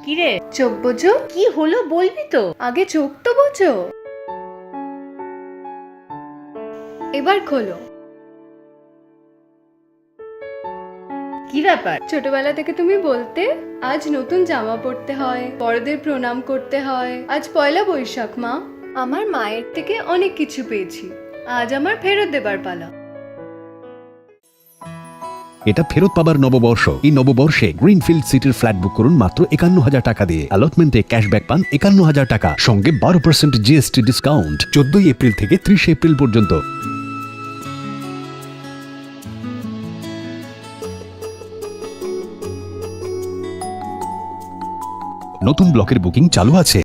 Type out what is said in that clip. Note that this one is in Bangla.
কিরে চোখ বোঝো? কি হলো বলবি তো? আগে চোখ তো বোঝো। এবার খোলো। কি ব্যাপার? ছোটবেলা থেকে তুমি বলতে আজ নতুন জামা পরতে হয়, বড়দের প্রণাম করতে হয়, আজ পয়লা বৈশাখ মা। আমার মায়ের থেকে অনেক কিছু পেয়েছি, আজ আমার ফেরত দেবার পালা। এটা ফেরত পাবার নববর্ষ। এই নববর্ষে গ্রিনফিল্ড সিটির ফ্ল্যাট বুক করুন মাত্র 51,000 টাকা দিয়ে। অ্যালটমেন্টে ক্যাশব্যাক পান 51,000 টাকা, সঙ্গে 12% জিএসটি ডিসকাউন্ট 14 এপ্রিল থেকে 30 এপ্রিল পর্যন্ত। নতুন ব্লকের বুকিং চালু আছে।